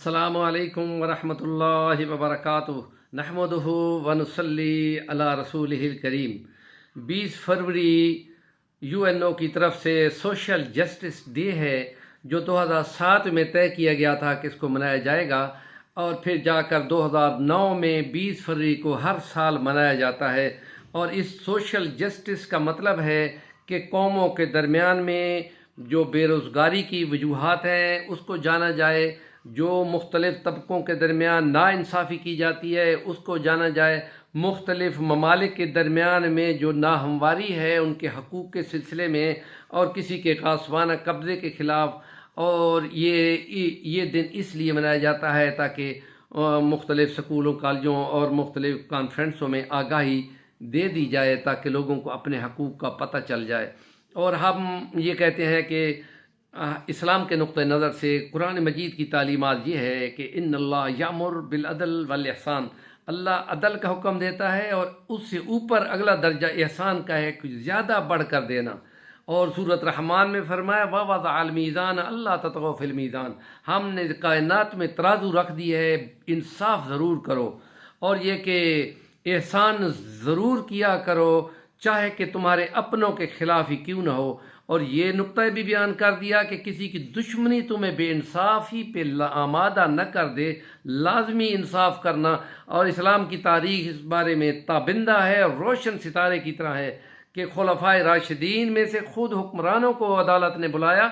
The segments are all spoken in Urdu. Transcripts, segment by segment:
السلام علیکم ورحمۃ اللہ وبرکاتہ نحمدہ ونصلی علی رسولہ الکریم۔ 20 فروری UN کی طرف سے سوشل جسٹس ڈے ہے، جو 2007 میں طے کیا گیا تھا کہ اس کو منایا جائے گا، اور پھر جا کر 2009 میں 20 فروری کو ہر سال منایا جاتا ہے۔ اور اس سوشل جسٹس کا مطلب ہے کہ قوموں کے درمیان میں جو بے روزگاری کی وجوہات ہیں اس کو جانا جائے، جو مختلف طبقوں کے درمیان ناانصافی کی جاتی ہے اس کو جانا جائے، مختلف ممالک کے درمیان میں جو ناہمواری ہے ان کے حقوق کے سلسلے میں، اور کسی کے غاصبانہ قبضے کے خلاف۔ اور یہ دن اس لیے منایا جاتا ہے تاکہ مختلف سکولوں، کالجوں اور مختلف کانفرنسوں میں آگاہی دے دی جائے تاکہ لوگوں کو اپنے حقوق کا پتہ چل جائے۔ اور ہم یہ کہتے ہیں کہ اسلام کے نقطہ نظر سے قرآن مجید کی تعلیمات یہ ہے کہ ان اللہ یامر بالعدل والاحسان، اللہ عدل کا حکم دیتا ہے اور اس سے اوپر اگلا درجہ احسان کا ہے، کچھ زیادہ بڑھ کر دینا۔ اور سورۃ رحمان میں فرمایا وَوَضَعَ الْمِيزَانَ أَلَّا تَطْغَوْا فِي الْمِيزَانِ، ہم نے کائنات میں ترازو رکھ دی ہے، انصاف ضرور کرو، اور یہ کہ احسان ضرور کیا کرو چاہے کہ تمہارے اپنوں کے خلاف ہی کیوں نہ ہو۔ اور یہ نقطہ بھی بیان کر دیا کہ کسی کی دشمنی تمہیں بے انصافی پہ آمادہ نہ کر دے، لازمی انصاف کرنا۔ اور اسلام کی تاریخ اس بارے میں تابندہ ہے اور روشن ستارے کی طرح ہے کہ خلفائے راشدین میں سے خود حکمرانوں کو عدالت نے بلایا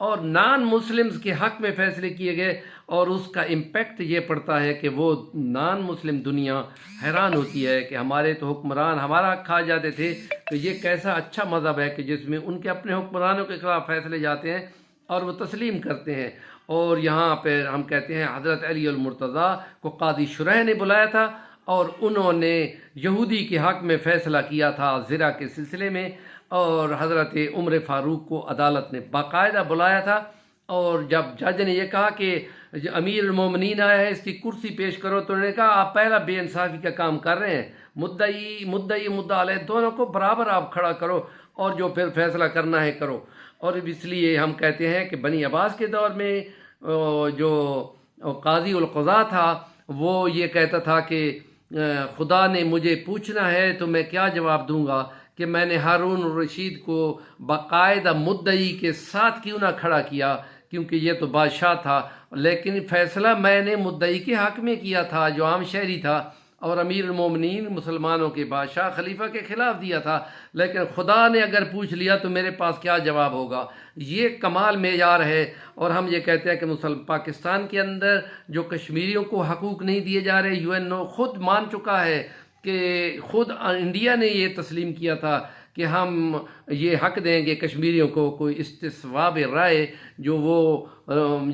اور نان مسلمز کے حق میں فیصلے کیے گئے، اور اس کا امپیکٹ یہ پڑتا ہے کہ وہ نان مسلم دنیا حیران ہوتی ہے کہ ہمارے تو حکمران ہمارا حق کھا جاتے تھے، تو یہ کیسا اچھا مذہب ہے کہ جس میں ان کے اپنے حکمرانوں کے خلاف فیصلے جاتے ہیں اور وہ تسلیم کرتے ہیں۔ اور یہاں پہ ہم کہتے ہیں حضرت علی المرتضیٰ کو قاضی شرح نے بلایا تھا اور انہوں نے یہودی کے حق میں فیصلہ کیا تھا زرا کے سلسلے میں، اور حضرت عمر فاروق کو عدالت نے باقاعدہ بلایا تھا، اور جب جج نے یہ کہا کہ امیر المومنین آیا ہے اس کی کرسی پیش کرو، تو انہوں نے کہا آپ پہلا بے انصافی کا کام کر رہے ہیں، مدعا علیہ دونوں کو برابر آپ کھڑا کرو اور جو پھر فیصلہ کرنا ہے کرو۔ اور اس لیے ہم کہتے ہیں کہ بنی عباس کے دور میں جو قاضی القضاء تھا وہ یہ کہتا تھا کہ خدا نے مجھے پوچھنا ہے تو میں کیا جواب دوں گا کہ میں نے ہارون الرشید کو باقاعدہ مدعی کے ساتھ کیوں نہ کھڑا کیا، کیونکہ یہ تو بادشاہ تھا، لیکن فیصلہ میں نے مدعی کے حق میں کیا تھا جو عام شہری تھا، اور امیر المومنین مسلمانوں کے بادشاہ خلیفہ کے خلاف دیا تھا، لیکن خدا نے اگر پوچھ لیا تو میرے پاس کیا جواب ہوگا۔ یہ کمال معیار ہے۔ اور ہم یہ کہتے ہیں کہ پاکستان کے اندر جو کشمیریوں کو حقوق نہیں دیے جا رہے، UN خود مان چکا ہے کہ خود انڈیا نے یہ تسلیم کیا تھا کہ ہم یہ حق دیں گے کشمیریوں کو کوئی استصواب رائے، جو وہ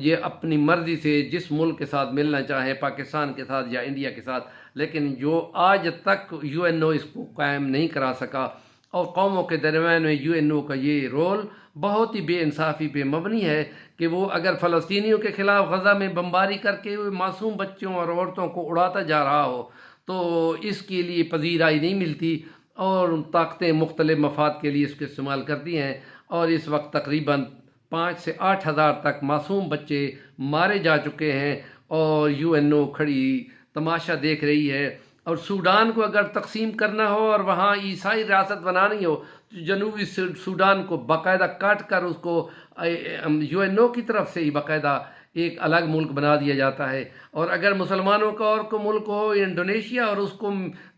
یہ اپنی مرضی سے جس ملک کے ساتھ ملنا چاہیں، پاکستان کے ساتھ یا انڈیا کے ساتھ، لیکن جو آج تک UN اس کو قائم نہیں کرا سکا۔ اور قوموں کے درمیان میں UN کا یہ رول بہت ہی بے انصافی پہ مبنی ہے کہ وہ اگر فلسطینیوں کے خلاف غزہ میں بمباری کر کے معصوم بچوں اور عورتوں کو اڑاتا جا رہا ہو تو اس کے لیے پذیرائی نہیں ملتی، اور طاقتیں مختلف مفاد کے لیے اس کو استعمال کرتی ہیں۔ اور اس وقت تقریباً 5 سے 8 ہزار تک معصوم بچے مارے جا چکے ہیں، اور UN کھڑی تماشا دیکھ رہی ہے۔ اور سوڈان کو اگر تقسیم کرنا ہو اور وہاں عیسائی ریاست بنانی ہو تو جنوبی سوڈان کو باقاعدہ کاٹ کر اس کو UN کی طرف سے ہی باقاعدہ ایک الگ ملک بنا دیا جاتا ہے۔ اور اگر مسلمانوں کا اور کوئی ملک ہو انڈونیشیا، اور اس کو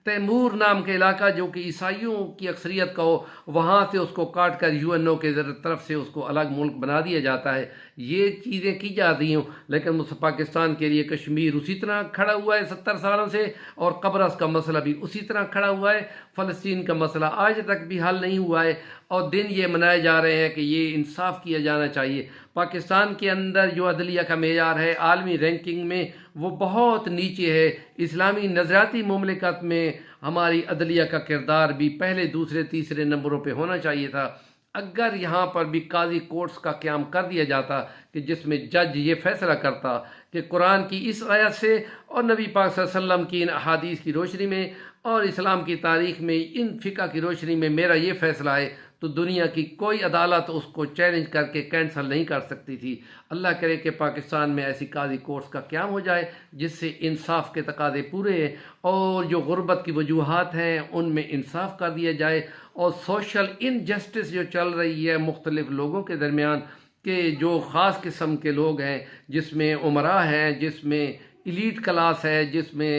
تیمور نام کے علاقہ جو کہ عیسائیوں کی اکثریت کا ہو، وہاں سے اس کو کاٹ کر UN کے طرف سے اس کو الگ ملک بنا دیا جاتا ہے۔ یہ چیزیں کی جاتی ہوں، لیکن پاکستان کے لیے کشمیر اسی طرح کھڑا ہوا ہے 70 سالوں سے، اور قبرص کا مسئلہ بھی اسی طرح کھڑا ہوا ہے، فلسطین کا مسئلہ آج تک بھی حل نہیں ہوا ہے، اور دن یہ منائے جا رہے ہیں کہ یہ انصاف کیا جانا چاہیے۔ پاکستان کے اندر جو عدلیہ کا معیار ہے عالمی رینکنگ میں وہ بہت نیچے ہے۔ اسلامی نظریاتی مملکت میں ہماری عدلیہ کا کردار بھی پہلے، دوسرے، تیسرے نمبروں پہ ہونا چاہیے تھا۔ اگر یہاں پر بھی قاضی کورٹس کا قیام کر دیا جاتا کہ جس میں جج یہ فیصلہ کرتا کہ قرآن کی اس آیت سے اور نبی پاک صلی اللہ علیہ وسلم کی ان احادیث کی روشنی میں اور اسلام کی تاریخ میں ان فقہ کی روشنی میں میرا یہ فیصلہ ہے، تو دنیا کی کوئی عدالت اس کو چیلنج کر کے کینسل نہیں کر سکتی تھی۔ اللہ کرے کہ پاکستان میں ایسی قاضی کورٹس کا قیام ہو جائے جس سے انصاف کے تقاضے پورے ہیں، اور جو غربت کی وجوہات ہیں ان میں انصاف کر دیا جائے، اور سوشل انجسٹس جو چل رہی ہے مختلف لوگوں کے درمیان، کہ جو خاص قسم کے لوگ ہیں، جس میں امراء ہیں، جس میں ایلیٹ کلاس ہے، جس میں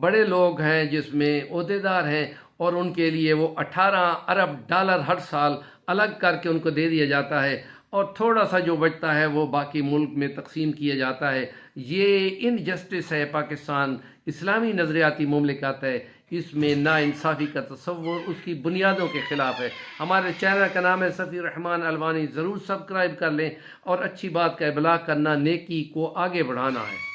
بڑے لوگ ہیں، جس میں عہدیدار ہیں، اور ان کے لیے وہ 18 ارب ڈالر ہر سال الگ کر کے ان کو دے دیا جاتا ہے، اور تھوڑا سا جو بچتا ہے وہ باقی ملک میں تقسیم کیا جاتا ہے۔ یہ انجسٹس ہے۔ پاکستان اسلامی نظریاتی مملکت ہے، اس میں ناانصافی کا تصور اس کی بنیادوں کے خلاف ہے۔ ہمارے چینل کا نام ہے صفی الرحمن الوانی، ضرور سبسکرائب کر لیں، اور اچھی بات کا ابلاغ کرنا، نیکی کو آگے بڑھانا ہے۔